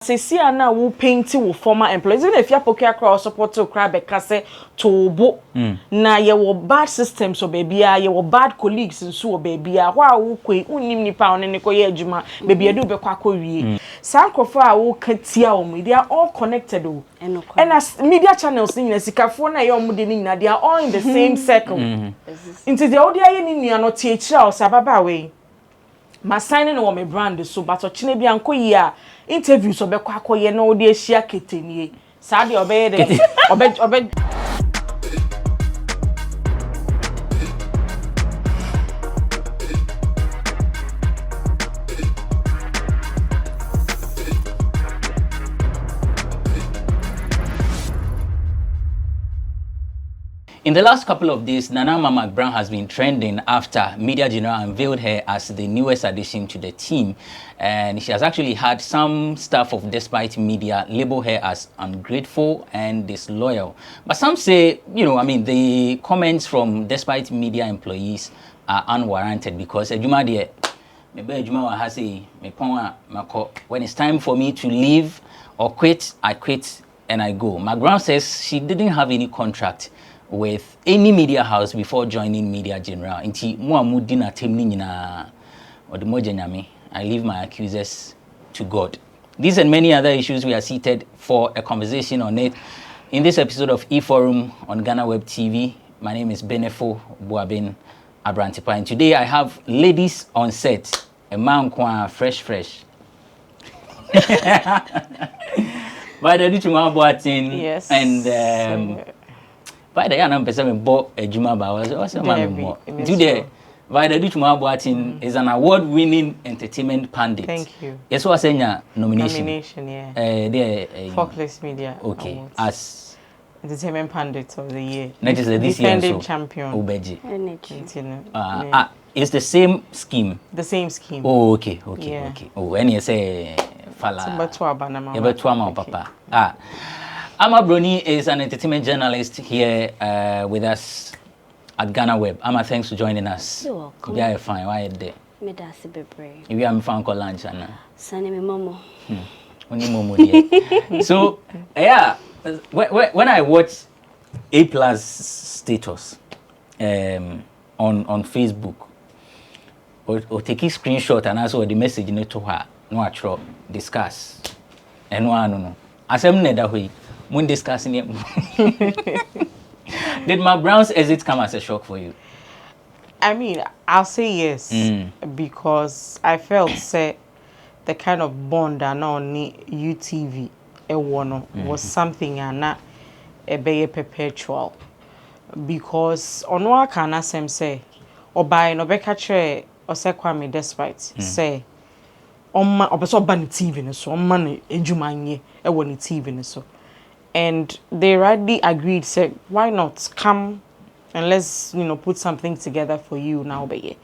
say see na wo paint wo former employees even if you poke across support to cry be kase to bo na ye wo bad systems so baby ye wo bad colleagues nso wo baby a ho a wo koi unnim nipa on ne ko ye adwuma baby adu be kwa wie sankrofo a wo katia wo they are all connected o and as media channels ni na sikafo na ye omude ni na they are all in the same circle into the audio ye ni nua no tie kira o sababa we ma signing no me brand so but ochine bia nko yi a interview so be kwa akoye na odi ahia ketenie sa de obeye de obe In the last couple of days, Nana Ama McBrown has been trending after Media General unveiled her as the newest addition to the team. And she has actually had some staff of Despite Media label her as ungrateful and disloyal. But some say, the comments from Despite Media employees are unwarranted because when it's time for me to leave or quit, I quit and I go. McBrown says she didn't have any contract with any media house before joining Media General. I leave my accusers to God. These and many other issues we are seated for a conversation on it in this episode of E-Forum on GhanaWeb TV. My name is Benefo Buabin Abrantepa, and today I have ladies on set. A man fresh. Vida Adutwumwaa, yes, and by the young person bought a Juma Bowers or some more. Today, Vida Adutwumwaa is an award-winning entertainment pundit. Thank you. Yes, what's in your nomination? Yeah. Focus Media. Okay. Awards. As entertainment pundit of the year. That is the this year defending champion. Obeji. It's the same scheme. The same scheme. Oh, okay. Yeah. Okay. Oh, and you say fala. Papa. Amma Broni is an entertainment journalist here with us at GhanaWeb. Amma, thanks for joining us. You're welcome. Yeah, fine. Why are they? If you have found lunch, Anna. Sonny, me momo. Only momo. So, yeah, when I watch A+ status on Facebook, or take a screenshot and also the message to her, no actual discuss, and no. As I'm not that way. When discussing it, did McBrown's exit come as a shock for you? I mean, I'll say yes because I felt the kind of bond that not only UTV was something and not a perpetual because on what can I say or by no becatre or say Kwame Despite say on my opeso ban TV so on money ejumanye e woni TV so. And they rightly agreed, said, why not come and let's, put something together for you now, baby.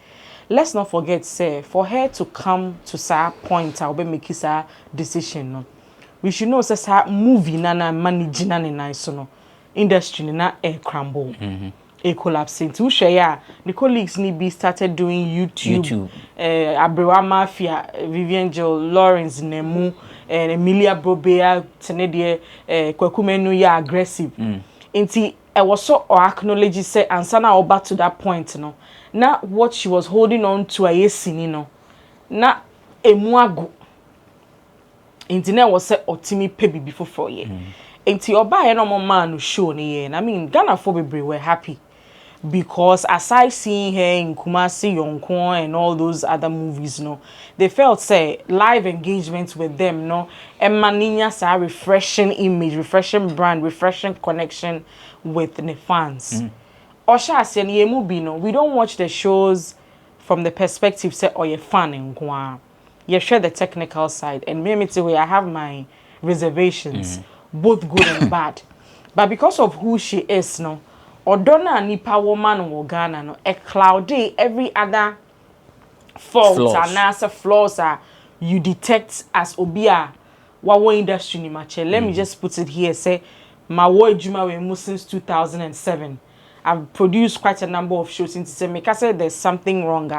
Let's not forget, say, for her to come to sa point, I'll be making sa decision. No? We should know, say, movie, nana, managing, nana, so no. Industry, na a crumble, a collapsing. To share, the colleagues need be started doing YouTube. Abrewa Mafia, Vivian Joe, Lawrence, Nemu, and Emilia Brobea, Tenedie, Kwakumenu ya aggressive. Inti, I was so acknowledge say and sana over to that point, Now what she was holding on to a yesin, Na a muago. Inti na was say otimi pebi before 4 years. Inti oba no more man who show ni I mean Ghana for be were happy. Because aside seeing her in Kumasi, Yonkon, and all those other movies, they felt say live engagement with them, and Maninya a refreshing image, refreshing brand, refreshing connection with the fans. Osha said, we don't watch the shows from the perspective say, oh, you're fan in Guam. You share the technical side, and maybe I have my reservations, both good and bad. But because of who she is, Odona nipa woman wo Ghana no a cloudy every other fault and as flaws you detect as obia wawo industry ni mache. Let me just put it here say my work juma we since 2007. I've produced quite a number of shows into say make I say there's something wrong.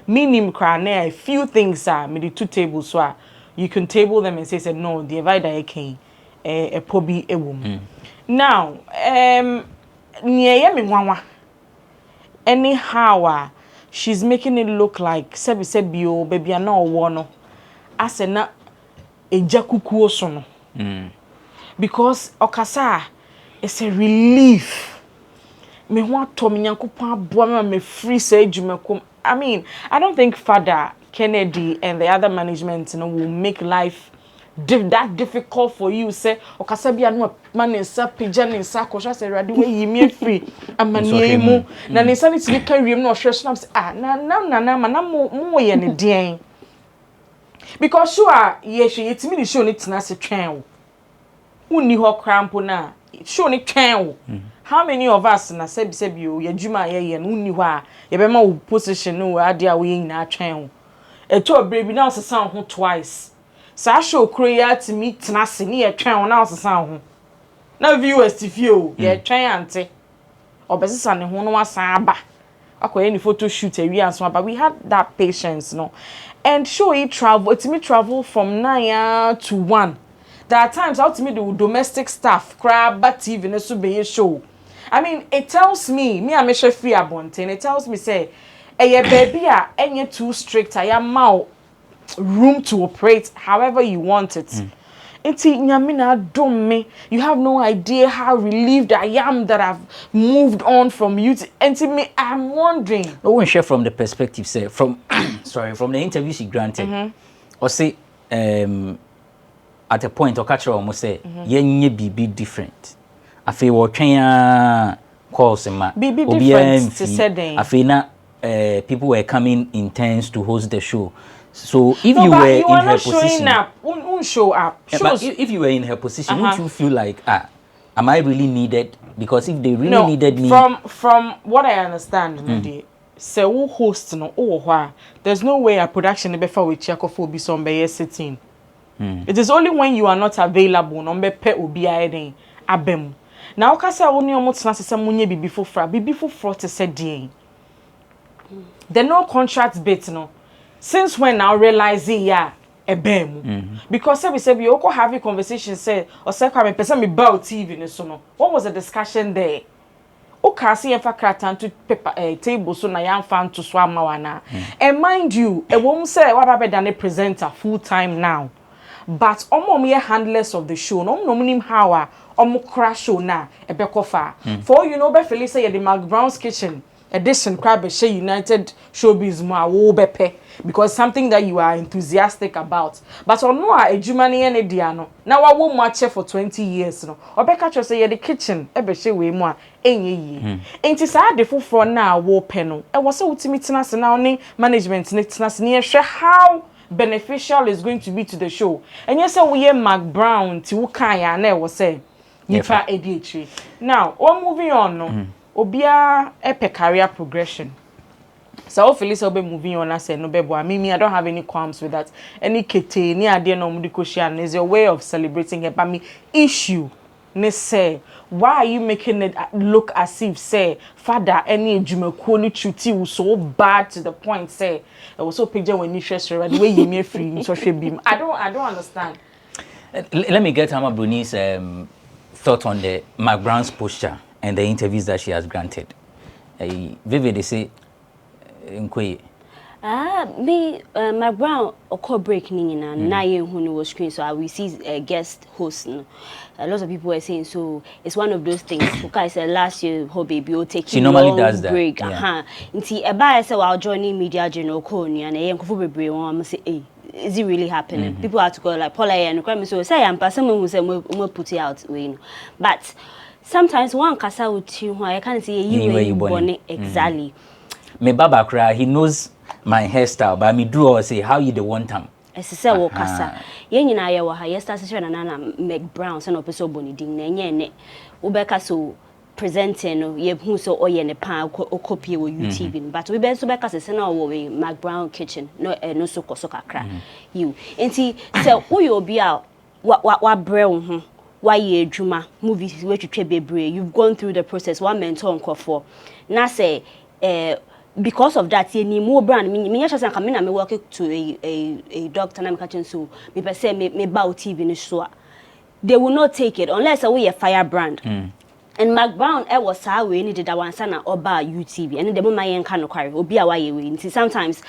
Meaning a few things me the two tables so you can table them and say no, the Vida a pobi a woman. Now, near me mama. Anyhow, she's making it look like sebio baby na wono. As na ejakukuo sono. Because okasa it's a relief. Me want to me nyankopon aboa me free say dwumakom. I mean, I don't think Father Kennedy and the other management will make life that difficult for you. Say, okasa bia no man nsa pija nsa kwosha say rade we yimi free amanie mu na nsa ni timi kan wiem na ohwe so na say na mo ye ne den because sure yes yetimi ni show ni tena se twen wo unni ho crampo na show ni twen wo. How many of us na sebi o yadwuma ye no unni ho a ye be ma wo position no ade a wo yin na twen wo eto brebi na osesa ho twice. Sa show create to me tenase ni ye twen na osesa ho na viewers tifio ye twen ante obesesa ne ho no wasan aba akoye ni photo shoot awi anso aba. We had that patience no, and show it travel to me travel from 9 to 1. There are times out to me the domestic staff crab but TV na so be show. I mean, it tells me I me share free abonten. It tells me say eye baby a enye too strict. I am now room to operate however you want it. Enti nyamina dom me. You have no idea how relieved I am that I've moved on from you. Enti me, I'm wondering. No one share from the perspective say from sorry from the interview she granted. Or say at a point or catch her almost say yenye be different. Afi wo twen calls ma be different to say then. Afi na people were coming in turns to host the show. So if you were in her position, show up. But if you were in her position, wouldn't you feel like am I really needed? Because if they really needed me, from what I understand, say who host no there's no way a production before we check off will be somebody sitting. It is only when you are not available no be pe obi aden abem. Now kasa oni omo tena se munye bibi fofra te se den. The no contract bit no. Since when now realizing because we say we also have a conversation say or say come person me about TV ne so no. What was the discussion there? O kasi en fa kratan to paper table so na yan fan to so amawana. And mind you, e won say wa ba than a presenter full time now. But omo me handlers of the show no nim how omo crash show na e be kofa. For you know be feel say the McBrown's kitchen edition crab be United Showbiz mo wo bepe because something that you are enthusiastic about. But ono a ejuma ne ne dia no na wa wo mo ache for 20 years no obeka cho say the kitchen e be she we mo a enye yi enti sa de foforo na wo pe no e wo se utimi tena se na oni management ne tena se ne hwe how beneficial is going to be to the show. And yes we hear McBrown ti wo kan ya na e wo say nipa ADHD. Now we moving on no obia epe career progression. So Phyllis will be moving on. I said no bebo. I don't have any qualms with that. Any kete ni ade no mudikoshian is your way of celebrating it. But me issue ne say why are you making it look as if say father any ejumekuo ni chuti was so bad to the point say it was so picture when you share the way you me free so beam. I don't understand. Let me get Amma Broni's thought on the McBrown's posture and the interviews that she has granted. Vivid, they say, me McBrown occur breaking in na who was screen, so I will see a guest host. No? A lot of people were saying so. It's one of those things. Okay, I said last year, her baby will take she normally does that. Break. Inti I said while joining media general Kony and I Nkommo Wo Ho say, hey, is it really happening? People have to go like Paula and Nkommo so say I'm someone who say we put it out, but. Sometimes one kasa with you, I can't see you born exactly. Me baba cry, he knows my hairstyle, but me do or say how you the want him. As I say, wo kasa. Yen na ye wa yesterday session Nana Ama McBrown so no person boni din na nye ne. Ubeka so presenting ye hu so oye ne pan copy wo YouTube, but we be so beka se na wo we McBrown kitchen no so kakra. You. Enti say wo yo bi a wa brew ho. Why ye juma movies which you bebre you've gone through the process one mentor for now say because of that, you need more brand. Me just say me work to a doctor na me catching so me per se me bow TV ni so. They will not take it unless we a fire brand. And McBrown was how we needed that one sana oba UTV and the moment yen can carry obi awaye we. Sometimes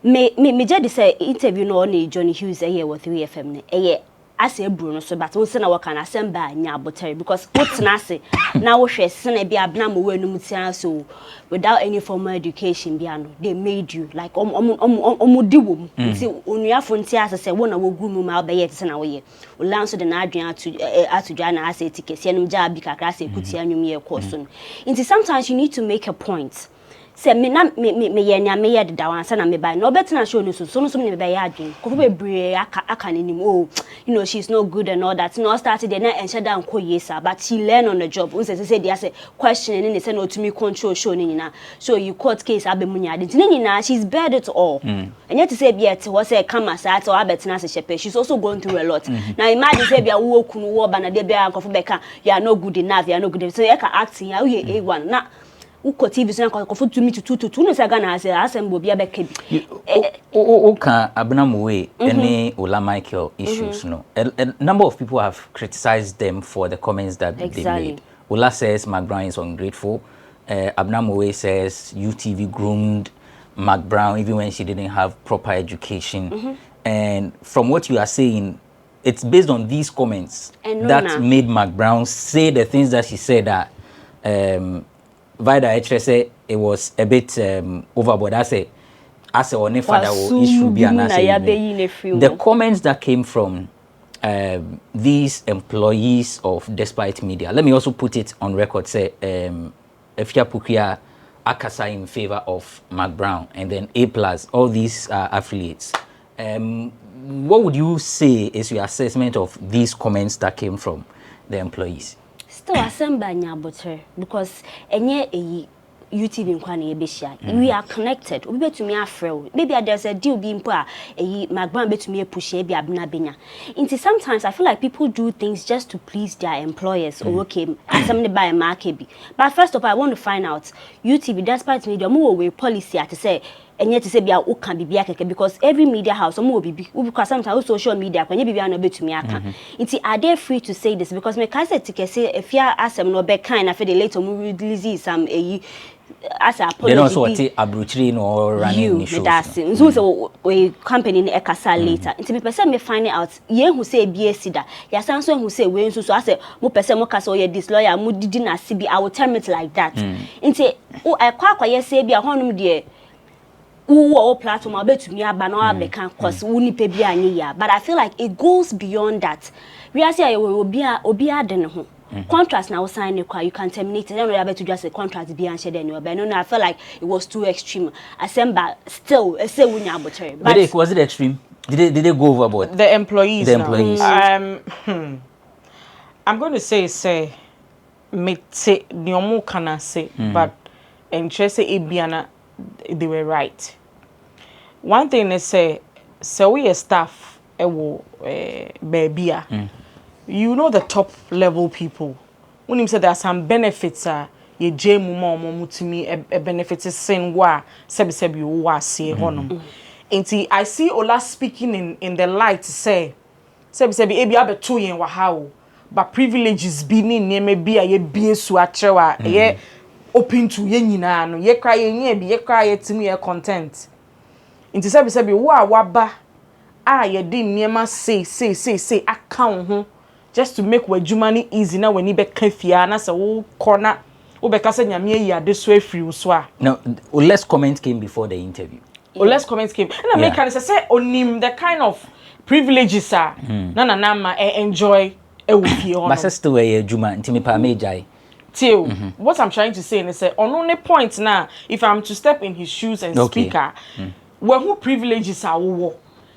me just say interview no on Johnny Hughes a year with 3FM ne a year. I say Bruno so but once na work can assemble nya abotare because what's na say now we share na be Abena mo we no mutia so without any formal education biano they made you like omudi wom nti onuafo nti asese wo na wo gu mu ma obeye tse na wo ye o lanso de na adwen atudwa na ase tikesi enum ja bi kakra ase kutia nwum ye course no nti sometimes you need to make a point. Say me ye me ye da wan na me buy no betina show no so me buy adwen ko be bre aka nim oh you know she's not good and all that no started there na ensure that nko yesa but she learn on the job we say they say question ni say no to me control show ni na so you court case abemunya ade ni na she's bear it all and yet to say be it was say come as at or abetina say shepe she's also going through a lot now imagine say be wo kunu wo ba na de be anko beka you are not good enough you are not good so you can acting ya we A1 na uko TV so na ko to me to no say Ghana as assemble bia beka bi o kan Abena Mowe any Ola Michaal issues no a number of people have criticized them for the comments that they made. Ola says McBrown is ungrateful. Abena Mowe says UTV groomed McBrown even when she didn't have proper education. And from what you are saying, it's based on these comments that made McBrown say the things that she said that Vida Adutwumwaa say it was a bit overboard. I say only for that issue be an the comments that came from these employees of Despite Media. Let me also put it on record. Say Efia Pukia Akasa in favor of McBrown and then A+, all these affiliates. What would you say is your assessment of these comments that came from the employees? Still assemble nyabotre because enye UTV nkwa na yebehia we are connected obi betumi afrew maybe there's a deal bi mpo a McBrown betumi push e bi Abena benya into sometimes I feel like people do things just to please their employers or okay asem ne buy market bi but first of all I want to find out UTV Despite Media mo we policy at say enye to say bia o kan bibia keke because every media house omo bibi because sometimes social media kwanye bibia no betumi aka nti are they free to say this because me can say tikese if ya asem no be kind na fe the later mo release some as a apology they also what abruchiri no running shows so we company in ekasa later nti me person me find out ye hu say bia sida ya sanso hu say we nso so as mo person mo kasa ye this lawyer mo didi na sibi I will term it like that nti o akwa ye say bia honum de who platform abetumi aba na abeka cause woni pe bia anye ya but I feel like it goes beyond that we are say obi ade ne ho contract now sign you can terminate it. I don't know about to just a contract be and share anyway but no I feel like it was too extreme assemble still say we but was it extreme did they go overboard the employees I'm going to say me say nyomo kana say but interest ebiana they were right. One thing is say we a staff baby you know the top level people when him say there are some benefits ye jemu mo mutimi a benefits sin wa sebi wa see honum nti I see Ola speaking in the light say sebi ebi abeto yen wa ha but privileges bi ni neme bi ye bie su atrewa ye open to ye nyina no ye kra ye bi ye kra ye timi ye content nti sebi wa ba ye di nema say account ho just to make we jumani easy na when you be kafia na say wo corner wo be ka say nyame yi ade so afiri so a now less comments came before the interview less comments came and I make can say onim the kind of privileges Nana Ama enjoy e wo fie ho but still we juma ntimi pa mejai till what I'm trying to say is say on only point now if I'm to step in his shoes and speak when who privileges are wo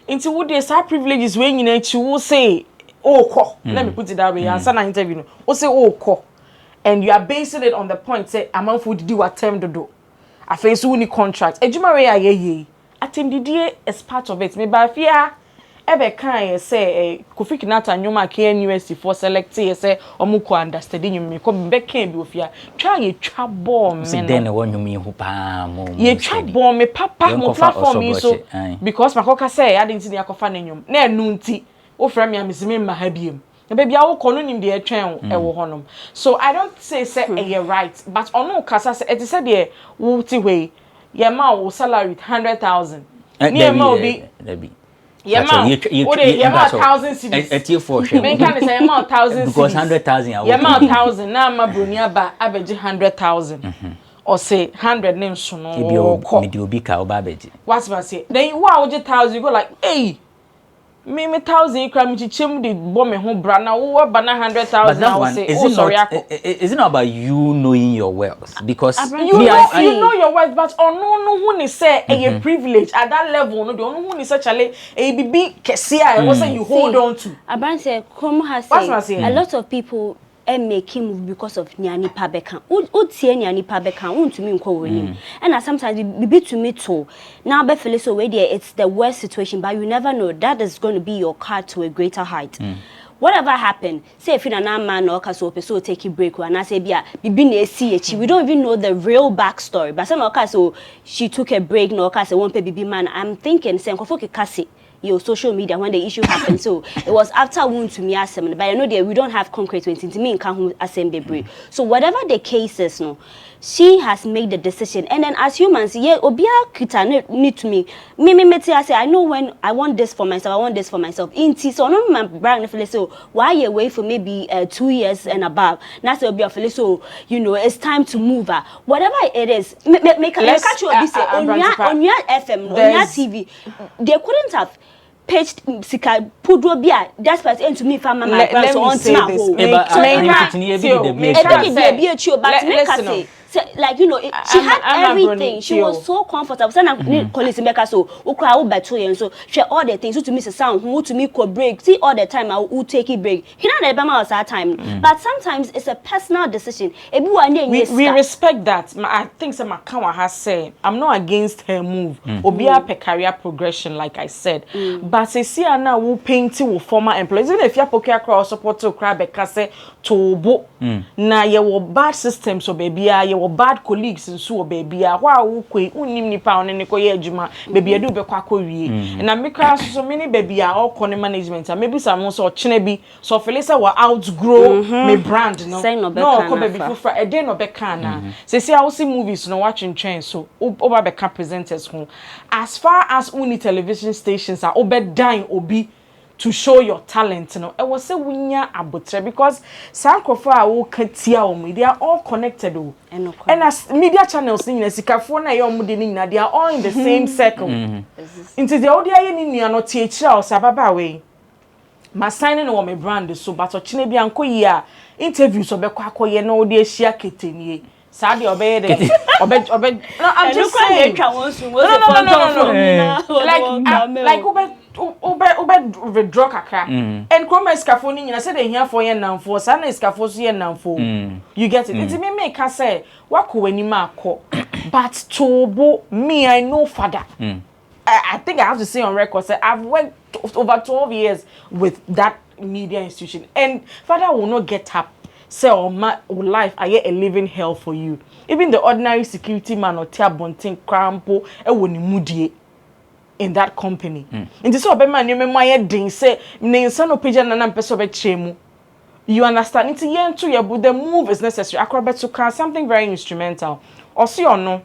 into wo dey say privileges when you will say let me put it that way. Answer na interview no. O say and you are basing it on the point say amanfo didi what term do. Afa so ni contract. Ejuma we aye. Atem didi is part of it. Me ba fia ebe kan ye say Kofi Kinata nyoma KNUST for select ye say omuko understand nyum ko be kan bi ofia twa ye twa ball me no den wo nyum hu pa mo ye twa ball me papa mo platform so because makoka say ade nti ne akofa na nyum na enu nti o fra me amesime ma ha biem baby awo kono nim de etwen ewo honom so I don't say you're right but ono kasa say it said there wo ti we ye ma wo salary 100,000 ni ma obi yeah, ma, yeah, ma 1,000 cedis. At you for sure. Men can say ma 1,000 because 100,000. Yeah, ma 1,000. Na Amma Broni aba abeji 100,000. Or say 100 names so no. Media obi ka oba abeji. What's my say? Then wow, je 1,000 you go like, hey, me 1,000 kra me chichem de bo me ho bra na wo ba na 100,000 na wo say oh sorry is it not about you knowing your wealth because you know your wealth but no who ni say a privilege at that level no who ni say chale e bibi kese a wo say you hold on to Abrantepa Nkommo has said a lot of people make him move because of nyani pabeka. Utie nyani pabeka untumi nko wonim. And sometimes be to me too. Now be feel so way there it's the worst situation but you never know that is going to be your card to a greater height. Whatever happened, say if Nana Ama no kaso so take a break and I say bia bibi na esi echi we don't even know the real backstory. But some okaso she took a break no okaso won pe bibi man I'm thinking say nkofo ke kase your social media when the issue happened. So it was after wound to me assembly, but I know that we don't have concrete to me in can assembly. So whatever the case is, no, she has made the decision. And then as humans, yeah, obia kita need to me. I say I know when I want this for myself, I want this for myself. Inti so no my brand feel so why you wait for maybe 2 years and above. Now say obia feel so you know it's time to move her. Whatever it is, make catch you a say on your FM, on your TV, they couldn't have page sika pudro bia that's part into me farmer my brand so on now like you know she had everything she was so comfortable sana colleagues make so ukra wo beto yen so share all the things to me sound who to me co break see all the time I will take a break he not ebe ma that time but sometimes it's a personal decision we respect that I think some Makawa has said I'm not against her move obia per career progression like I said but say see now who painting with former employees even if you poke across support to cry because to bo na ye wo bad system so baby ye bad colleagues and so baby wa wo kwe unim nipa on ne koye adwuma baby adu be kwa wie na meka so many baby all corner management maybe some so chene bi so felisa wa outgrow me brand no ko baby fufra e dey no be kana say I will see movies no watching trend so over be ka presenters ho as far as uni television stations are obedan obi to show your talent no e was say wunya abotre because sankrofo a wo katia o they are all connected o and as media channels ni sikafo na ye omude ni na they are all in the same circle into the audio ye ni nua no tie kira o sababa we ma signing no me brand so but ochine bia nkoyi a interviews obekwa akoye na odi ehia ketenie Sadi obey the no I'm just saying no like ube withdraw kakra and come escafo ni nyina say dey here for yen namfo sa na escafo so yen namfo you get it it me ka say wako wani ma akọ but tobo me I know father I think I have to say on record say I've worked over 12 years with that media institution and father will not get up say oh my life I a living hell for you even the ordinary security man or tiabontin crampo e woni mudie in that company nti so obema ni memo aye din say ne nsa no page na mpese obechemu you understand nti yen to your the move is necessary akrobe to can something very instrumental osi ono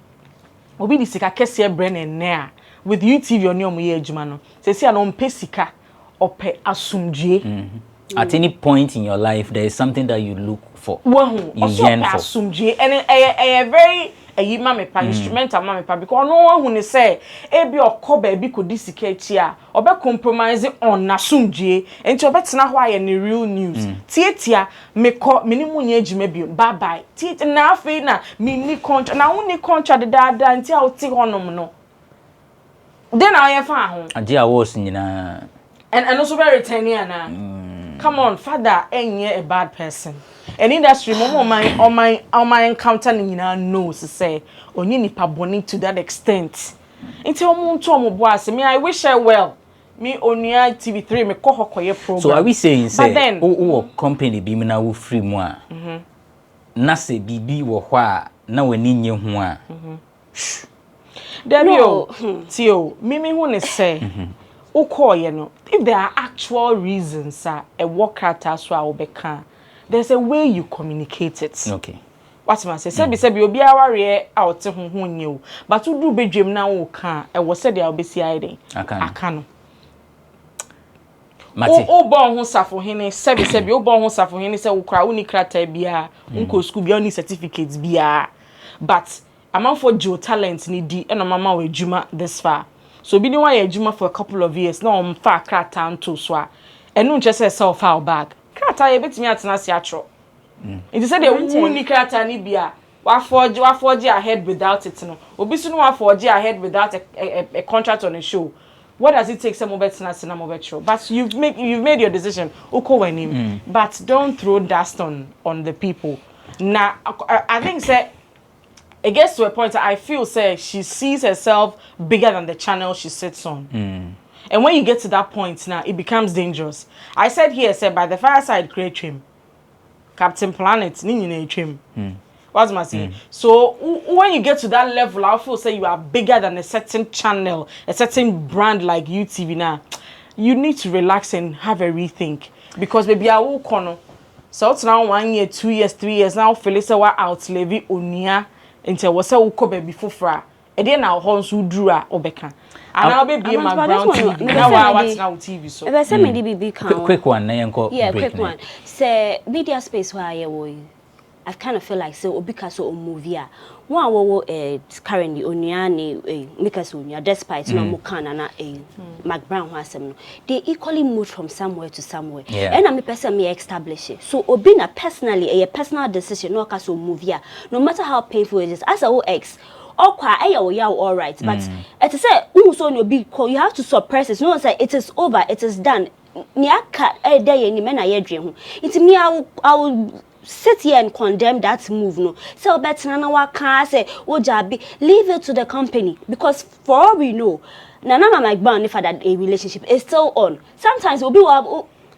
obi di sika kese brand en na with UTV oni omo ye adwuma no say see no mpesika ope asumdue at any point in your life there is something that you look for you yearn for asumdue and a very a mama pa instrumental mama pa because no one who say ebi okoba ebi kodi sika echi a obe compromise on nasumdue enti obetena ho aye ne real news tietia meko minimu nya ejuma bi bye bye tiet na afi na mini contract na woni contract da enti a oti honom no then I fa ho ade awards nyina and also very returning na come on father enye a bad person an industry on my encounter nyina knows say onye nipa boni to that extent until omuntu omobo ase me I wish her well me Onia TV3 me ko hokoye program. So are we saying say then, company bi me na wo free mu a na se bibi wo ho a na wani nye ho a Debio tio mimi hu ne say ukoye no if there are actual reasons a work out so a obeka there's a way you communicate it. Okay. What am I say? Sebi obi aware out ho nye but you do bedwem na wo ka e wo se dia obesi aiden aka no o bon ho safo hene sebi o bon ho safo hene se wo kra uni krata bia unko school bia uni certificates bia but amount for geo talent ni di and mama we adwuma this far so bi ni wa ye adwuma for a couple of years na on fa krata nto so a enu nche se self file bag krata ye betimi atena se atro it said the uni krata ni bia wa forge ahead without it no obi so no wa forge ahead without a contract on a show. What does it take some of it na but you've made your decision uko wenim but don't throw dust on the people. Now I think say it gets to a point that I feel say she sees herself bigger than the channel she sits on. And when you get to that point now it becomes dangerous. I said here say by the fireside create trim Captain Planet ni trim. What's my saying? So when you get to that level, I feel say you are bigger than a certain channel, a certain brand like UTV now. You need to relax and have a rethink because maybe I will corner. So it's now 1 year, 2 years, 3 years now. Felice wa out levy onia until was a uko baby fufra. And then our horns who drew a obeka. And I'll be McBrown TV. Now what's now TV so. If I say me DBB quick one, na yanko. Yeah, quick one. Say media space where I woy. I kind of feel like so obika so movie one wo currently oniani because onia despite no mo kana na McBrown asem no they equally moved from somewhere to somewhere and I'm a person me establish it so obina personally a personal decision no ka so movie no matter how painful it is as a ex okwa all right but it is say so no be you have to suppress it no say it is over it is done niaka dey ni me na ye dwe ho it me I will sit here and condemn that move no so better na waka say ojabi leave it to the company because for all we know Nana Ama McBrown if that a relationship is still on sometimes will be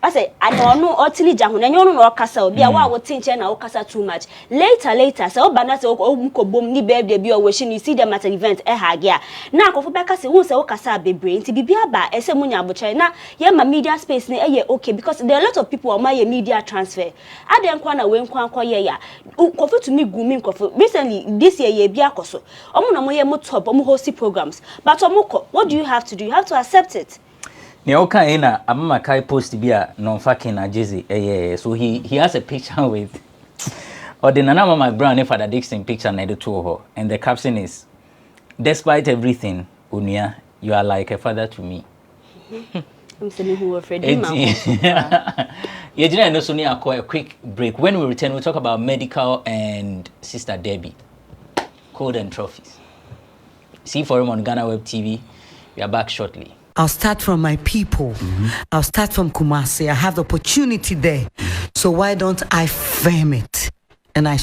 I say I don't know utterly jahu na nyono no kasa obi a wa wo tinche na wo kasa too much later say oba na say omukobom ni birthday bi o wish you see them at an event hage a na akofo beka say won say wo kasa bebre nti bibia ba ese munya abochare na ye ma media space na okay because there are a lot of people on my media transfer aden kwa na we nkwa akoye ya kofu to me gumi kofu recently this year ye bia koso omo na mo ye mo top omo host programs but omo what do you have to do you have to accept it. Nyoka ina Amma Kai post bia non fucking Jizzy so he has a picture with or the Nana Ama McBrown if Father Dixon picture na to her and the caption is despite everything Unia you are like a father to me. I'm saying who afraid him. Yeah, no so near a quick break. When we return we'll talk about Medikal and Sister Debbie. Code and trophies. See for him on GhanaWeb TV. We are back shortly. I'll start from my people. I'll start from Kumasi. I have the opportunity there. So why don't I firm it? And I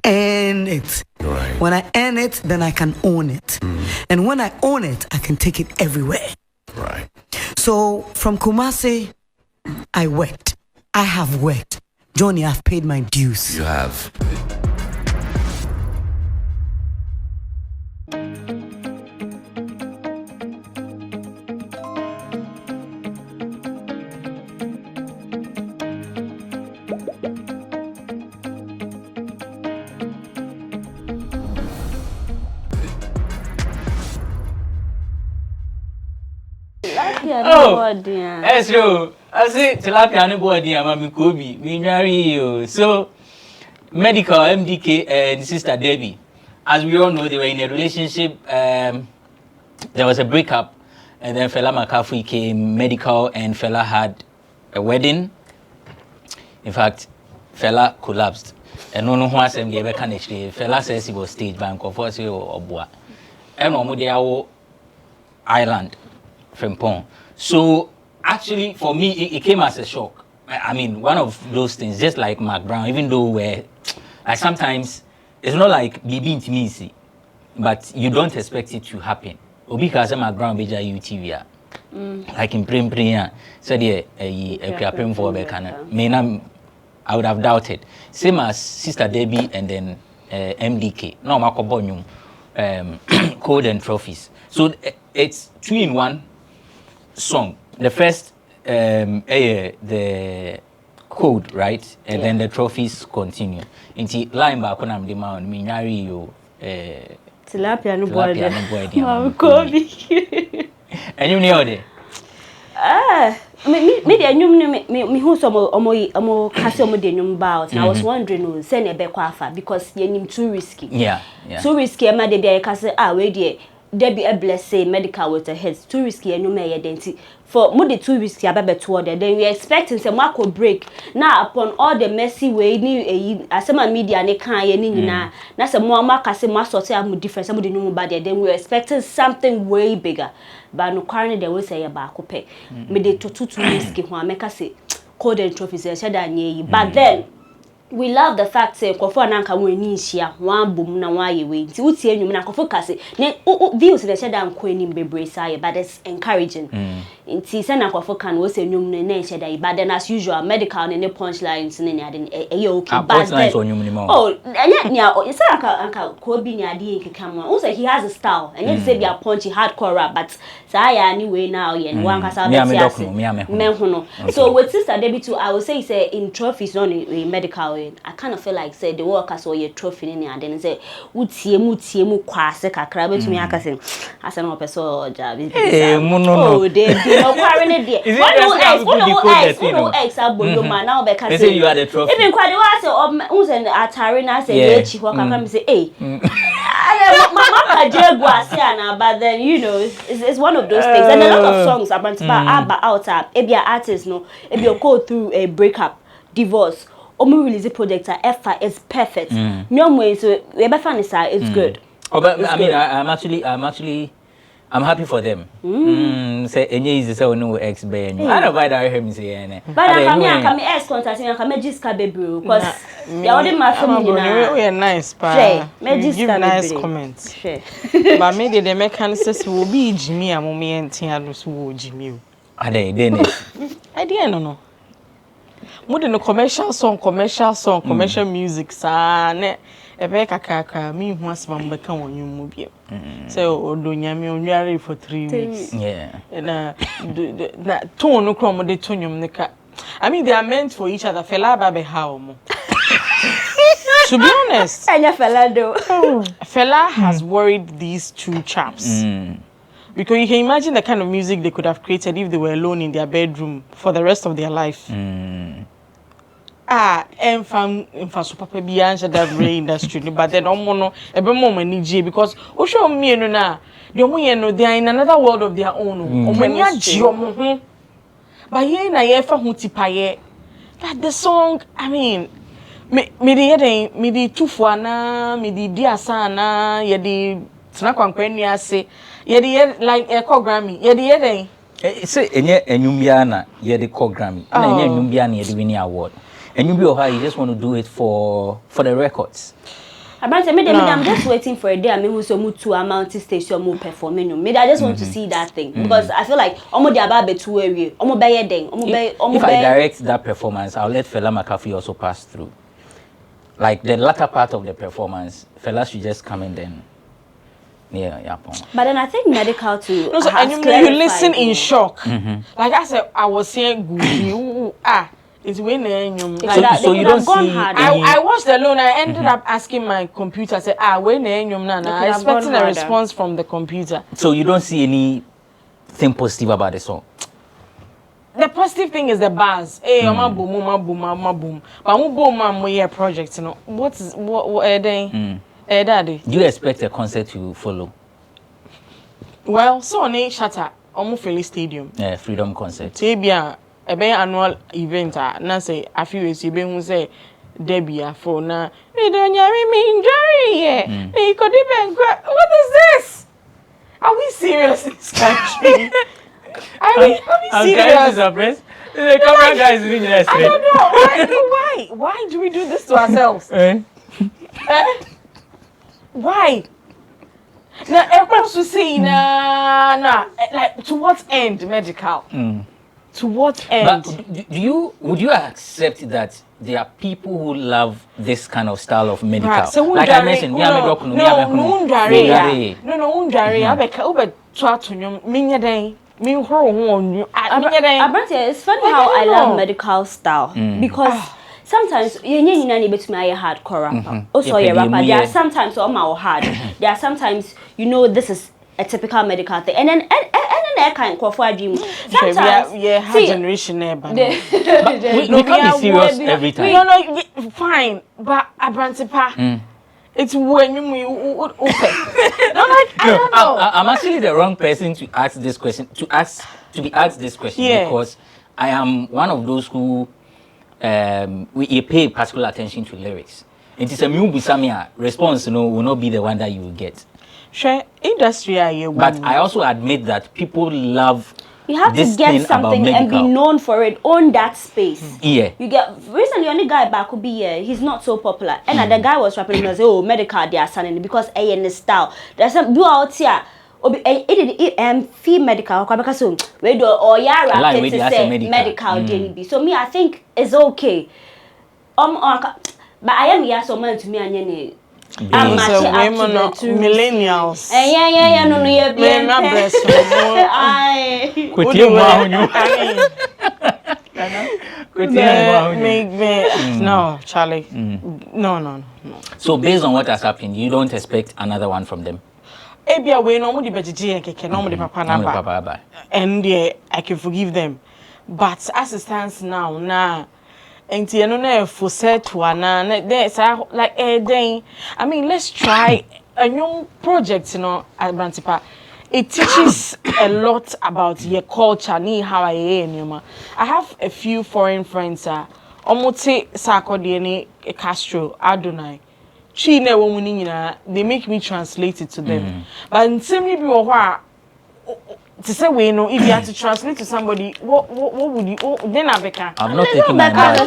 earn it. Right. When I earn it, then I can own it. And when I own it, I can take it everywhere. Right. So from Kumasi, I worked. I have worked. Johnny, I've paid my dues. You have. That's true. I say tilapia no body ama mikobi. We marry you. So Medikal, MDK and Sister Debbie. As we all know, they were in a relationship. There was a breakup, and then Fela Makafui came. Medikal and Fela had a wedding. In fact, Fela collapsed. And no one said he ever can actually. Fela says he was staged by Makafui or Obua. And Omudiawo Island from Pong. So actually, for me, it came as a shock. I mean, one of those things, just like McBrown, even though we're like sometimes it's not like being intimacy, but you don't expect it to happen. Obi kaza McBrown beja UTV. like in Primpria, so the a prim for Becana. I would have doubted. Same as Sister Debbie and then MDK. No, Makobonium, Code and Trophies. So it's 2-in-1 song. The first, the code, right? And then the trophies continue. Inti line back when I'm the man, Minyari you. Tilapia no boy. And you know it. Me the me who some omo kase omo de nyum bout. And I was wondering send e be kwafa because ye nim too risky. Yeah. Too risky ma de be kase we dey Debbie a blessing medical with a head too risky and no may identity for more the 2 risky about toward then we expecting some market break now upon all the messy way ni as some media ne can ye ni na some more market say more sort of different some the new bad then we expecting something way bigger but no currently they will say about cope me the too risky one make us say code and trophies but then we love the fact say kofo na nka we ni hia wan bom na wan ye we nti uti enwum na kofo kase ne views dey sheda nko anim bebre say but it's encouraging nti say na kofo kan wo say enwum ne sheda but then as usual medical ne punchlines ne ade e okay but oh enya nya say anka ko bi ni ade nkeka mo wo say he has a style enya say be a punchy hardcore rap but say ya ni we now ye wan kasa be me so with Sister Debbie too I will say in trophies on medical I kind of feel like say the workers or your trophy in and then say utie mu kwase kakra betumi aka say asa no person job oh they no kware ne dey what ex aboyo man now be ka say you are the trophy even kwade wa say unse atare na say ye chi ho kakra me say mama jegu ase ana but then you know it's one of those things and a lot of songs Abrantepa out ebia artists no ebia go through a breakup divorce omu release project effort is perfect. No way so we be fan is it's good. Oh, but I mean I'm happy for them. Say enye is say no ex be I don't buy that him say ene. But I come ex contact me come jiska bebre because they only my family na. We nice pa. Give nice comments. But me the mechanics will be Jimmy amomi entia no so Jimmy. Ade then. Idea no. More than a commercial commercial music, sa ne ebe kakaka me hu asma mbeka wonyu mu biem. So odonyame onware for 3 weeks. Yeah. Na tone no krom de tonyum ne ka. I mean they are meant for each other. Fela ba be how mo. To be honest, Fela has worried these two chaps. Because you can imagine the kind of music they could have created if they were alone in their bedroom for the rest of their life. Enfam so papa bi answer that very industry but then omo ebe mo manije because o show me no na they omo ye no they are in another world of their own omo nya ji omo ho but ye na ye fa hu tipaye that the song I mean me di tufu ana me di diasa ana ye di tena kwankwani ase ye di like e call Grammy ye di den say enye enyumbia na ye di call Grammy na enye enyumbia na ye di win award. And you just want to do it for the records. I'm just waiting for a day. I mean, who's so to a mountain station more performing. Maybe I just want to see that thing because I feel like almost the about two area. If I direct that performance, I'll let Fela Makafui also pass through. Like the latter part of the performance, Fela should just come in then. Yeah. But then I think Medikal too. No, so you listen in shock. Like I said, I was saying, it's when so you don't see. I watched alone. I ended up asking my computer. I said, when I expecting a response from the computer. So you don't see anything positive about the song. The positive thing is the bars. Hey, Amma boom. But we boom, we project. You know what are they? Daddy. Do you expect a concert to follow? Well, so on a shatter, almost Philly Stadium. Yeah, Freedom concert. Tibia. A annual event na say a few years you who say Debbie for na me don't me me could even what is this? Are we serious in this country? Are we serious? The camera guy is really nice. I don't know why do we do this to ourselves? Why? Now, everyone's to say, nah, like, to what end, Medikal? To what end? But would you accept that there are people who love this kind of style of Medikal? Right. So like I mentioned, no, it's funny how I love Medikal style because sometimes you hardcore rapper. Also, you're rapper. There are sometimes hard. There are sometimes this is a typical Medikal thing, and then that kind of dream. Sometimes generation there, but we can't be serious every time. No, fine, but Abrantepa. It's when you open. No, like I don't know. I'm actually the wrong person to ask this question. To be asked this question because I am one of those who we pay particular attention to lyrics. It is a new Busamia response, will not be the one that you will get. Sure, industry but I also admit that people love. You have to get something and be known for it on that space. Yeah. You get recently only guy back could be he's not so popular. And the guy was rapping and say, oh, Medikal they are signing because in the style. There's some do out here. Fee Medikal because so we do or ya rapping to say Medikal DNB. So me I think it's okay. But I am here so man to me and millennials. Yeah, no, you're being no, Charlie. No. So based on what has happened, you don't expect another one from them? Ebia we no mudi beji and no mudi papa number. And I can forgive them. But as it stands now, and you know, for set to there's like I mean, let's try a new project, Abrantepa. It teaches a lot about your culture, how I am. I have a few foreign friends, Omote Sarkodie, Castro, Adonai. Chine woman, they make me translate it to them. But in some people to say we know if you have to translate to somebody, what would you? Then Abeka. I'm not taking my bag.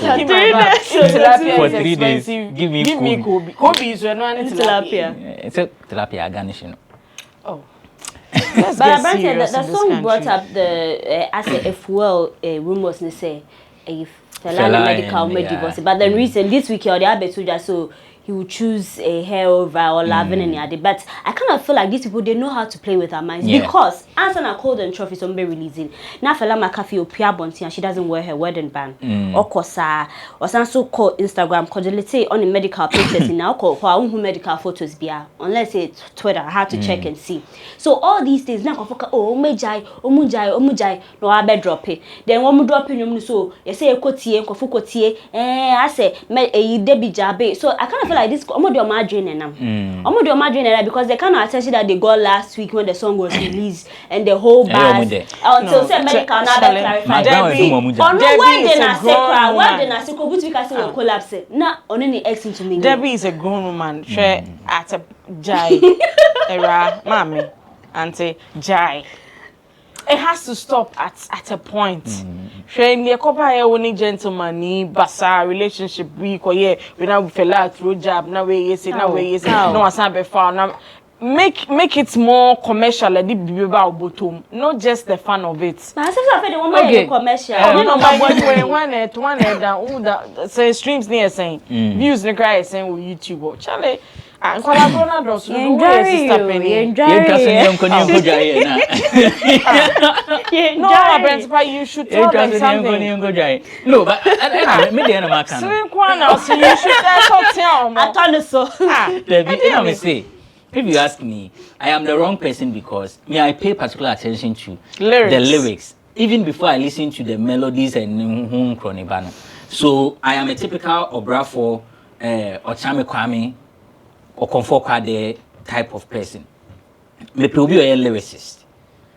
For 3 days. Give me Kobe. Kobe is one tilapia. It's a tilapia garnishing. Oh. But Abrantepa, the song brought up the as a fuel rumors they say if Fela Medikal made divorce. But then recent this week or the Abetuja so he would choose a hair over or loving and yada. But I kind of feel like these people, they know how to play with our minds. Because answer na cold and trophy some be releasing. Now Fela Makafui Opia Bonti and she doesn't wear her wedding band. Or kosa or some so called Instagram cordiality on the Medikal pictures in now call for who Medikal photos be unless it's Twitter. I had to check and see. So all these things now omujai no I drop it. Then one more drop in so you say a kotie I say me Debbie Jabe. So I kind of feel like this omodio margin because they kind of attention that they got last week when the song was released and the whole band until say Medikal now clarify Debbie on no when they na secret when they na secret which we can say will collapse na on any X into me. Debbie is a grown woman. She at a jai era mommy auntie jai. It has to stop at a point. Shane the couple only gentleman ni basa relationship week or we now fella through job now we yes now we yes no asan be found now make it more commercial like the baby about bottom not just the fun of it. But I say the woman commercial. No my one that say streams near saying views the cry saying with YouTube or Charlie. And Colabona does no Abrantepa, you should tell them something. No, but if you ask me, I am the wrong person because I pay particular attention to the lyrics even before I listen to the melodies and Kronibano. So I am a typical Obrafo or Chame Kwame or comfort card type of person. Me probably a lyricist.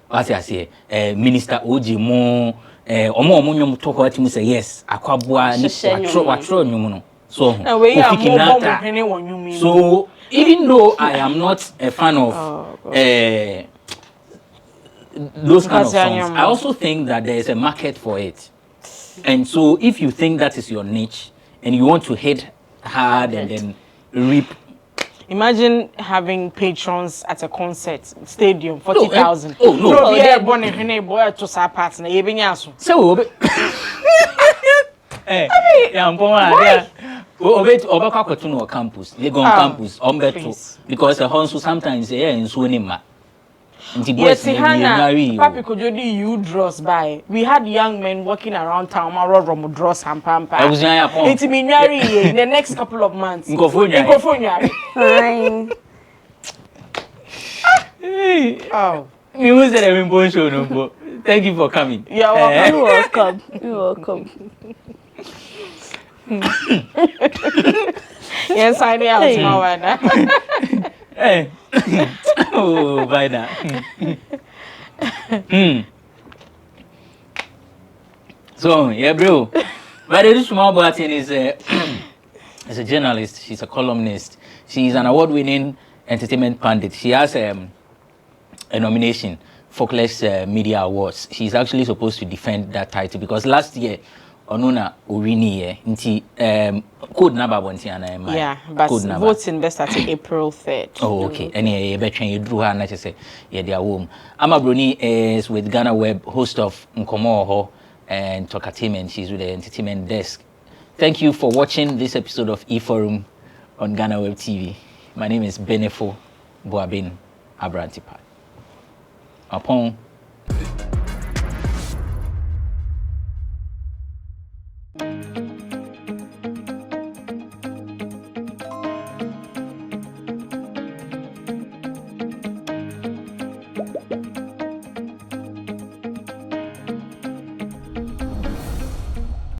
What I say, Minister Oji Mo, Omo talk about him say yes, Akwabua, Watro Nyumuno. So, so even though I am not a fan of those kind of songs, I also think that there is a market for it. And so if you think that is your niche and you want to hit hard and then reap Imagine having patrons at a concert stadium 40,000. Oh no! No, yeah, born in boy to sa partner. You be nyaso. So, yeah, Obeka Kotuno campus, they go on campus, because the Honsu sometimes they are in Swinima. Yes, Papi could do you draws by. We had young men walking around town, Romo draws and pampa. I was in the next couple of months. Nkommo Oh. You was at a show, no. Thank you for coming. You're welcome. You're welcome. Yes, I know. Hey. Oh, by now. So, yeah, bro. But this small Boatin is a journalist. She's a columnist. She's an award-winning entertainment pundit. She has a nomination for Folkless Media Awards. She's actually supposed to defend that title because last year, Onuna Urini nti code number bontiana. Yeah, but voting best at April 3rd. Oh, okay. Any between you drew her and say yeah, they are home. Amma Broni is with GhanaWeb, host of Nkommo Wo Ho and Talkertainment. She's with the entertainment desk. Thank you for watching this episode of eForum on GhanaWeb TV. My name is Benefo Boabin Abrantepa. Upon